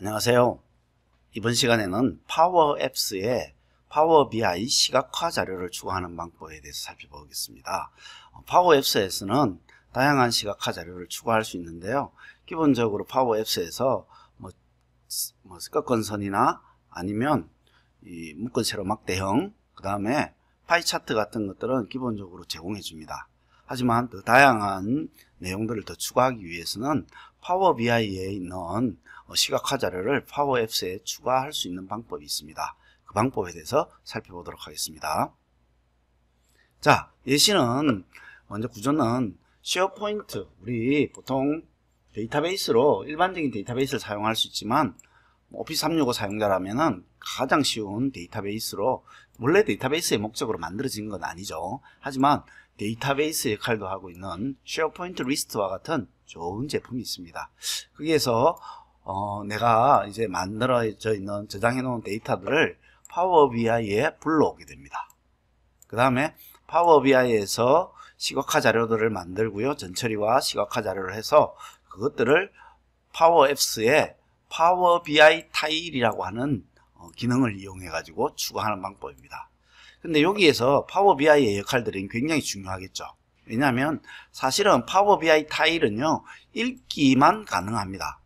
안녕하세요. 이번 시간에는 파워 앱스의 파워 BI 시각화 자료를 추가하는 방법에 대해서 살펴보겠습니다. 파워 앱스에서는 다양한 시각화 자료를 추가할 수 있는데요. 기본적으로 파워 앱스에서 꺾은선이나 아니면 이 묶은 세로막 대형, 그 다음에 파이 차트 같은 것들은 기본적으로 제공해 줍니다. 하지만 더 다양한 내용들을 더 추가하기 위해서는 파워 BI에 있는 시각화 자료를 파워 앱스에 추가할 수 있는 방법이 있습니다. 그 방법에 대해서 살펴보도록 하겠습니다. 자, 예시는 먼저 구조는 쉐어포인트, 우리 보통 데이터베이스로 일반적인 데이터베이스를 사용할 수 있지만 오피스 365 사용자라면은 가장 쉬운 데이터베이스로, 원래 데이터베이스의 목적으로 만들어진 건 아니죠. 하지만 데이터베이스 역할도 하고 있는 쉐어포인트 리스트와 같은 좋은 제품이 있습니다. 거기에서 내가 이제 만들어져 있는 저장해 놓은 데이터들을 파워 BI에 불러오게 됩니다. 그 다음에 파워 BI에서 시각화 자료들을 만들고요. 전처리와 시각화 자료를 해서 그것들을 파워 앱스에 파워 BI 타일이라고 하는 기능을 이용해 가지고 추가하는 방법입니다. 근데 여기에서 파워 BI의 역할들이 굉장히 중요하겠죠. 왜냐하면 사실은 파워 BI 타일은요, 읽기만 가능합니다.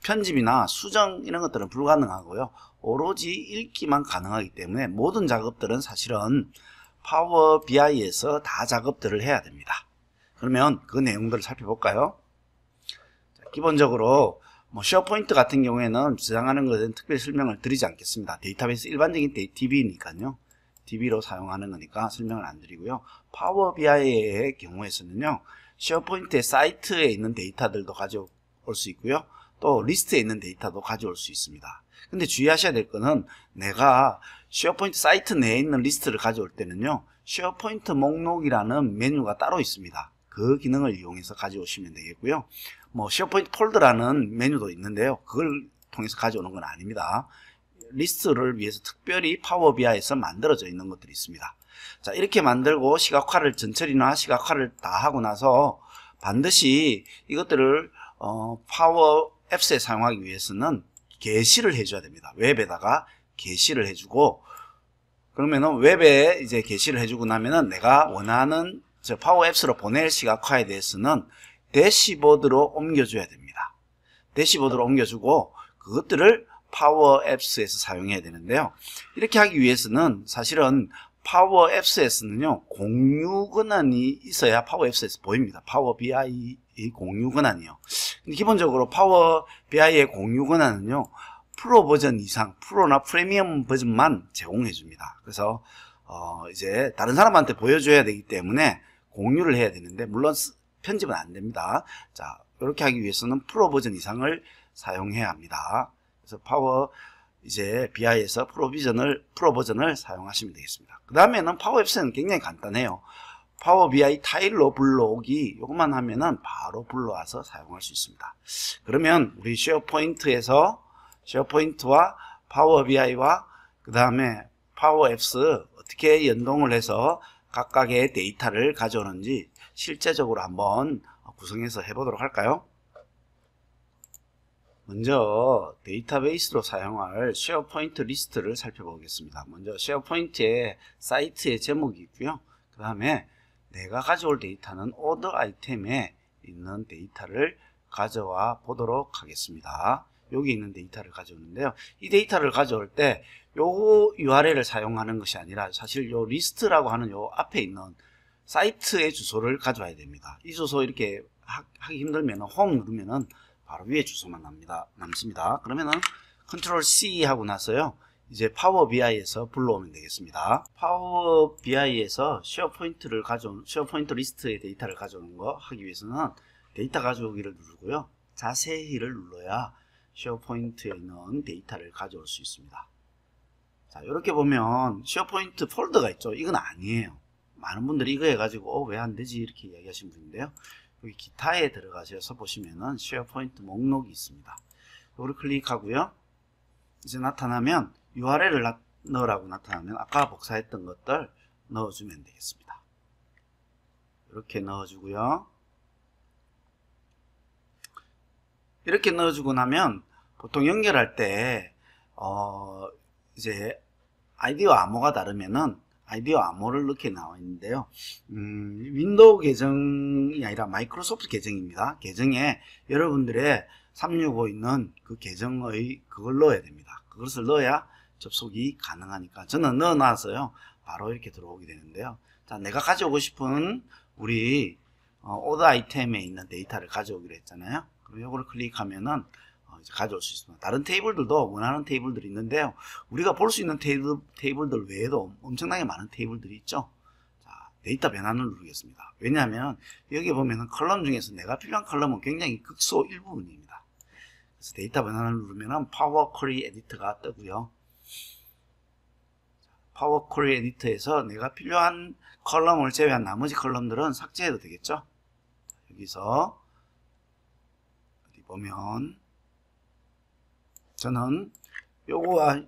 편집이나 수정 이런 것들은 불가능하고요. 오로지 읽기만 가능하기 때문에 모든 작업들은 사실은 파워 BI에서 다 작업들을 해야 됩니다. 그러면 그 내용들을 살펴볼까요? 자, 기본적으로 쉐어포인트 같은 경우에는 저장하는 것은 특별히 설명을 드리지 않겠습니다. 데이터베이스 일반적인 DB니까요. DB로 사용하는 거니까 설명을 안 드리고요. 파워 BI의 경우에서는요, 쉐어포인트의 사이트에 있는 데이터들도 가져올 수 있고요. 또 리스트에 있는 데이터도 가져올 수 있습니다. 근데 주의하셔야 될 거는 내가 쉐어포인트 사이트 내에 있는 리스트를 가져올 때는요, 쉐어포인트 목록이라는 메뉴가 따로 있습니다. 그 기능을 이용해서 가져오시면 되겠고요. 쉐어포인트 폴더라는 메뉴도 있는데요. 그걸 통해서 가져오는 건 아닙니다. 리스트를 위해서 특별히 파워 BI에서 만들어져 있는 것들이 있습니다. 자, 이렇게 만들고 시각화를 전처리나 시각화를 다 하고 나서 반드시 이것들을 파워 앱스에 사용하기 위해서는 게시를 해줘야 됩니다. 웹에다가 게시를 해주고, 그러면은 웹에 이제 게시를 해주고 나면은 내가 원하는 파워 앱스로 보낼 시각화에 대해서는 대시보드로 옮겨줘야 됩니다. 대시보드로 옮겨주고 그것들을 파워 앱스에서 사용해야 되는데요. 이렇게 하기 위해서는 사실은 파워 앱스에서는요, 공유 권한이 있어야 파워 앱스에서 보입니다. 파워 BI 공유 권한이요. 근데 기본적으로 파워 BI의 공유 권한은요, 프로 버전 이상, 프로나 프리미엄 버전만 제공해 줍니다. 그래서 이제 다른 사람한테 보여줘야 되기 때문에 공유를 해야 되는데, 물론 편집은 안 됩니다. 자, 이렇게 하기 위해서는 프로 버전 이상을 사용해야 합니다. 그래서 파워 BI에서 프로 버전을 사용하시면 되겠습니다. 그 다음에는 파워 앱스는 굉장히 간단해요. 파워 BI 타일로 불러오기, 이것만 하면은 바로 불러와서 사용할 수 있습니다. 그러면 우리 쉐어포인트와 파워 BI와 그 다음에 파워 앱스 어떻게 연동을 해서 각각의 데이터를 가져오는지 실제적으로 한번 구성해서 해보도록 할까요? 먼저 데이터베이스로 사용할 쉐어포인트 리스트를 살펴보겠습니다. 먼저 쉐어포인트의 사이트의 제목이 있고요. 그 다음에 내가 가져올 데이터는 오더 아이템에 있는 데이터를 가져와 보도록 하겠습니다. 여기 있는 데이터를 가져오는데요. 이 데이터를 가져올 때 요 URL을 사용하는 것이 아니라 사실 요 리스트라고 하는 요 앞에 있는 사이트의 주소를 가져와야 됩니다. 이 주소 이렇게 하기 힘들면 홈 누르면은 바로 위에 주소만 남습니다. 그러면은 컨트롤 C 하고 나서요, 이제 파워 BI에서 불러오면 되겠습니다. 파워 BI에서 쉐어포인트 리스트의 데이터를 가져오는 거 하기 위해서는 데이터 가져오기를 누르고요, 자세히를 눌러야 쉐어포인트에 있는 데이터를 가져올 수 있습니다. 자, 이렇게 보면 쉐어포인트 폴더가 있죠. 이건 아니에요. 많은 분들이 이거 해가지고 왜 안 되지 이렇게 이야기하시는 분인데요. 여기 기타에 들어가셔서 보시면은 쉐어포인트 목록이 있습니다. 이거를 클릭하고요. 이제 나타나면 URL을 넣으라고 나타나면 아까 복사했던 것들 넣어주면 되겠습니다. 이렇게 넣어주고요. 이렇게 넣어주고 나면 보통 연결할 때 이제 아이디와 암호가 다르면은 아이디와 암호를 넣게 나와 있는데요. 윈도우 계정이 아니라 마이크로소프트 계정입니다. 계정에 여러분들의 365 있는 그 계정의 그걸 넣어야 됩니다. 그것을 넣어야 접속이 가능하니까 저는 넣어놔서요 바로 이렇게 들어오게 되는데요. 자, 내가 가져오고 싶은 우리 오더 아이템에 있는 데이터를 가져오기로 했잖아요. 그럼 이거를 클릭하면은 이제 가져올 수 있습니다. 다른 테이블들도 원하는 테이블들이 있는데요. 우리가 볼 수 있는 테이블들 외에도 엄청나게 많은 테이블들이 있죠. 자, 데이터 변환을 누르겠습니다. 왜냐하면 여기 보면은 컬럼 중에서 내가 필요한 컬럼은 굉장히 극소 일부분입니다. 그래서 데이터 변환을 누르면은 파워 쿼리 에디터가 뜨고요. 파워 쿼리 에디터에서 내가 필요한 컬럼을 제외한 나머지 컬럼들은 삭제해도 되겠죠. 여기서 어디 보면 저는 요거와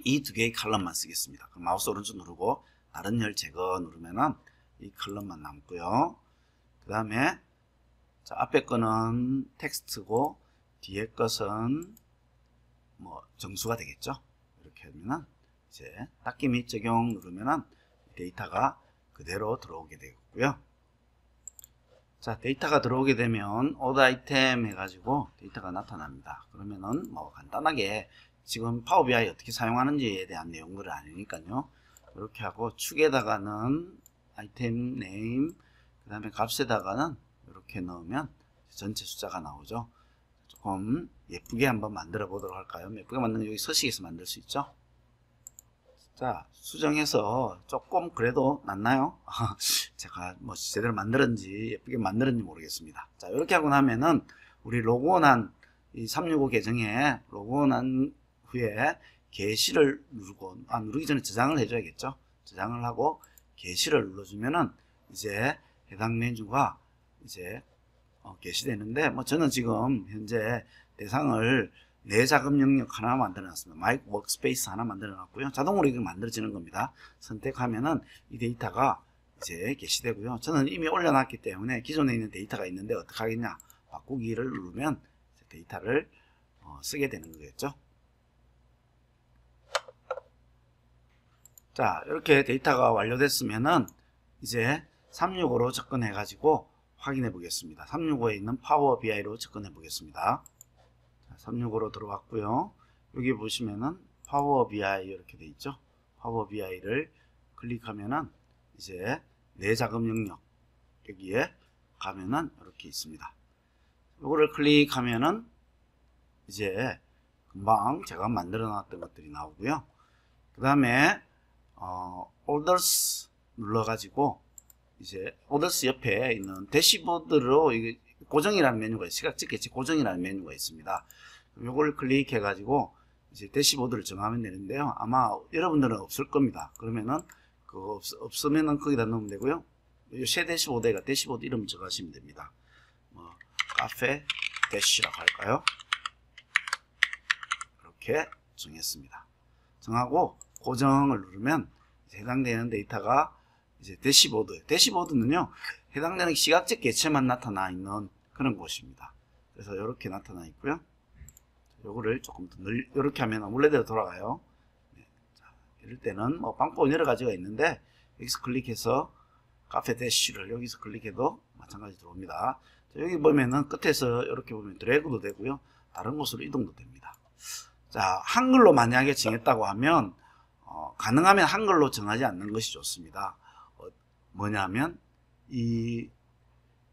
이 두 개의 컬럼만 쓰겠습니다. 그럼 마우스 오른쪽 누르고 다른 열 제거 누르면은 이 컬럼만 남고요. 그 다음에 앞에 거는 텍스트고 뒤에 것은 뭐 정수가 되겠죠. 이렇게 하면은 이제 닫기 및 적용 누르면은 데이터가 그대로 들어오게 되고요. 자, 데이터가 들어오게 되면 오더 아이템 해가지고 데이터가 나타납니다. 그러면은 뭐 간단하게 지금 파워 BI 어떻게 사용하는지에 대한 내용들을 아니니까요. 이렇게 하고 축에다가는 아이템 네임, 그 다음에 값에다가는 이렇게 넣으면 전체 숫자가 나오죠. 조금 예쁘게 한번 만들어 보도록 할까요? 예쁘게 만드는 여기 서식에서 만들 수 있죠. 자, 수정해서 조금 그래도 낫나요? 제가 뭐 제대로 만들었는지 예쁘게 만들었는지 모르겠습니다. 자, 이렇게 하고 나면은 우리 로그온한 이 365 계정에 로그온한 후에 게시를 누르고 누르기 전에 저장을 해줘야겠죠. 저장을 하고 게시를 눌러주면은 이제 해당 메뉴가 이제 게시되는데 뭐 저는 지금 현재 대상을 내 작업 영역 하나 만들어 놨습니다. 마이크 워크스페이스 하나 만들어 놨고요. 자동으로 이게 만들어지는 겁니다. 선택하면은 이 데이터가 이제 게시되고요. 저는 이미 올려놨기 때문에 기존에 있는 데이터가 있는데 어떻게 하겠냐. 바꾸기를 누르면 데이터를 쓰게 되는 거겠죠. 자, 이렇게 데이터가 완료됐으면은 이제 365로 접근해 가지고 확인해 보겠습니다. 365에 있는 파워 BI로 접근해 보겠습니다. 365로 들어왔고요. 여기 보시면은 파워 BI 이렇게 돼 있죠. 파워 BI를 클릭하면은 이제 내 작업 영역 여기에 가면은 이렇게 있습니다. 이거를 클릭하면은 이제 금방 제가 만들어 놨던 것들이 나오고요. 그 다음에 orders 눌러 가지고 이제 orders 옆에 있는 대시보드로 이게 고정이라는 메뉴가 시각적 계치 고정이라는 메뉴가 있습니다. 요걸 클릭해 가지고 이제 대시보드를 정하면 되는데요. 아마 여러분들은 없을 겁니다. 그러면은 그거 없으면은 거기다 넣으면 되고요. 요 새 대시보드가 대시보드 이름 적으시면 됩니다. 뭐 카페 대시라고 할까요? 이렇게 정했습니다. 정하고 고정을 누르면 해당되는 데이터가 이제 대시보드는요 해당되는 시각적 개체만 나타나 있는 그런 곳입니다. 그래서 이렇게 나타나 있고요. 요거를 조금 더 이렇게 하면 원래대로 돌아가요. 네. 자, 이럴 때는 뭐 방법은 여러 가지가 있는데 여기서 클릭해서 카페 대시를 여기서 클릭해도 마찬가지 들어옵니다. 자, 여기 보면은 끝에서 이렇게 보면 드래그도 되고요. 다른 곳으로 이동도 됩니다. 자, 한글로 만약에 정했다고 하면 가능하면 한글로 정하지 않는 것이 좋습니다. 뭐냐면 이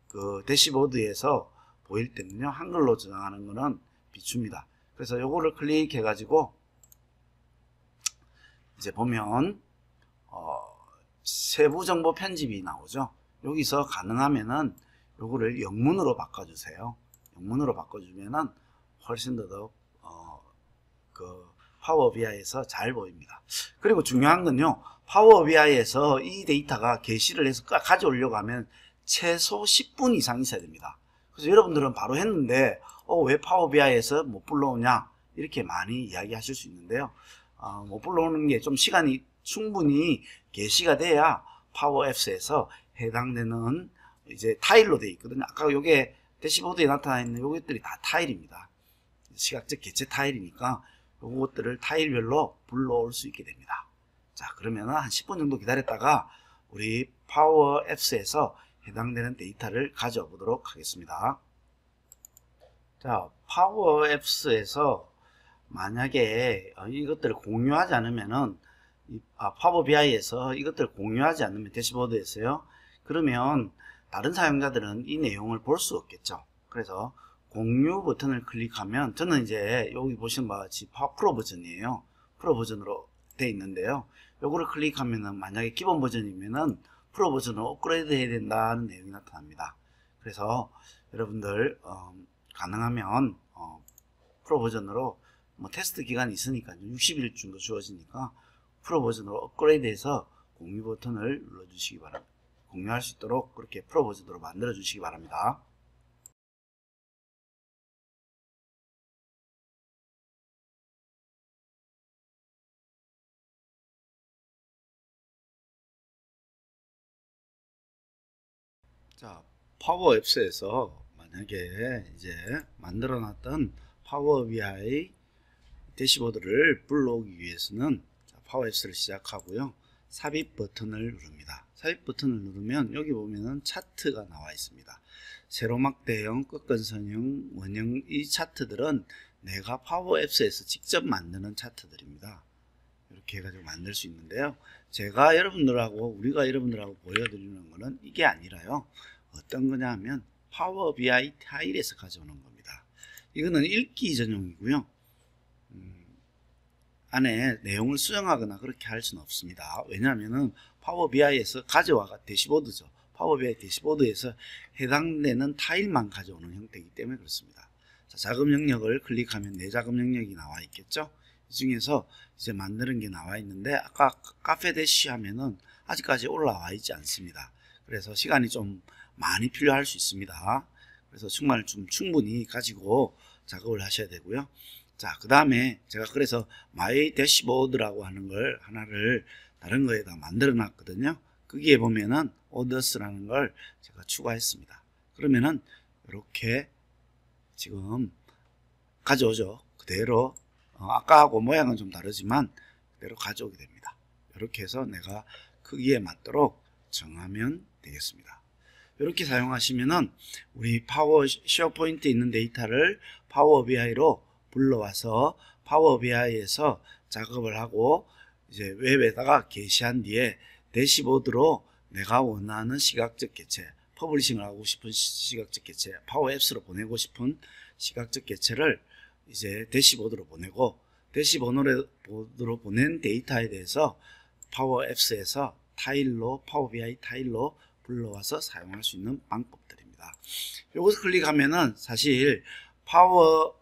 그 대시보드에서 보일 때는요 한글로 저장하는 거는 비춥니다. 그래서 요거를 클릭해 가지고 이제 보면 세부 정보 편집이 나오죠. 여기서 가능하면은 요거를 영문으로 바꿔주세요. 영문으로 바꿔주면은 훨씬 더 그 파워 BI에서 잘 보입니다. 그리고 중요한 건요 파워 BI에서 이 데이터가 게시를 해서 가져오려고 하면 최소 10분 이상 있어야 됩니다. 그래서 여러분들은 바로 했는데 왜 파워 BI에서 못 불러오냐 이렇게 많이 이야기하실 수 있는데요. 못 불러오는 게 좀 시간이 충분히 게시가 돼야 파워 앱스에서 해당되는 이제 타일로 되어 있거든요. 아까 요게 대시보드에 나타나 있는 요것들이 다 타일입니다. 시각적 개체 타일이니까 요것들을 타일별로 불러올 수 있게 됩니다. 자, 그러면 한 10분 정도 기다렸다가 우리 파워 앱스에서 해당되는 데이터를 가져와 보도록 하겠습니다. 자, 파워 앱스에서 만약에 이것들을 공유하지 않으면은 파워 BI에서 이것들을 공유하지 않으면 대시보드에서요, 그러면 다른 사용자들은 이 내용을 볼 수 없겠죠. 그래서 공유 버튼을 클릭하면, 저는 이제 여기 보시는 바와 같이 파워 프로 버전이에요. 프로 버전으로 되어 있는데요, 요거를 클릭하면은 만약에 기본 버전이면은 프로 버전으로 업그레이드 해야 된다는 내용이 나타납니다. 그래서 여러분들 가능하면 프로 버전으로 테스트 기간이 있으니까 60일 정도 주어지니까 프로 버전으로 업그레이드해서 공유 버튼을 눌러주시기 바랍니다. 공유할 수 있도록 그렇게 프로 버전으로 만들어 주시기 바랍니다. 자, 파워 앱스에서 만약에 이제 만들어 놨던 파워 BI 대시보드를 불러오기 위해서는 파워 앱스를 시작하고요, 삽입 버튼을 누릅니다. 삽입 버튼을 누르면 여기 보면은 차트가 나와 있습니다. 세로막대형, 끝근선형, 원형, 이 차트들은 내가 파워 앱스에서 직접 만드는 차트들입니다. 이렇게 해가지고 만들 수 있는데요, 제가 여러분들하고 우리가 여러분들하고 보여드리는 거는 이게 아니라요, 어떤 거냐 하면 파워 BI 타일에서 가져오는 겁니다. 이거는 읽기 전용이고요, 안에 내용을 수정하거나 그렇게 할 수는 없습니다. 왜냐하면은 파워 BI에서 가져와가 대시보드죠. 파워 BI 대시보드에서 해당되는 타일만 가져오는 형태이기 때문에 그렇습니다. 자, 작업 영역을 클릭하면 내 작업 영역이 나와 있겠죠. 이 중에서 이제 만드는 게 나와 있는데, 아까 카페 대시 하면은 아직까지 올라와 있지 않습니다. 그래서 시간이 좀 많이 필요할 수 있습니다. 그래서 정말 좀 충분히 가지고 작업을 하셔야 되고요. 자, 그 다음에 제가 그래서 마이 대시보드라고 하는 걸 하나를 다른 거에다 만들어 놨거든요. 거기에 보면은 오더스라는 걸 제가 추가했습니다. 그러면은 이렇게 지금 가져오죠. 그대로 아까하고 모양은 좀 다르지만 그대로 가져오게 됩니다. 이렇게 해서 내가 크기에 맞도록 정하면 되겠습니다. 이렇게 사용하시면은 우리 파워 쉐어포인트에 있는 데이터를 파워 BI로 불러와서 파워 BI에서 작업을 하고 이제 웹에다가 게시한 뒤에 대시보드로 내가 원하는 시각적 개체, 퍼블리싱을 하고 싶은 시각적 개체, 파워 앱스로 보내고 싶은 시각적 개체를 이제 대시보드로 보내고, 대시보드로 보낸 데이터에 대해서 파워 앱스에서 타일로, 파워 BI 타일로 불러와서 사용할 수 있는 방법들입니다. 요것을 클릭하면은 사실 파워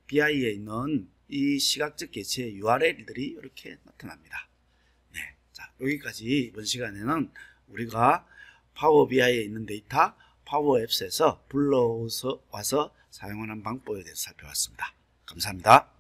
BI에 있는 이 시각적 개체의 URL들이 이렇게 나타납니다. 네, 자, 여기까지 이번 시간에는 우리가 파워 BI에 있는 데이터 파워 앱스에서 불러와서 사용하는 방법에 대해서 살펴봤습니다. 감사합니다.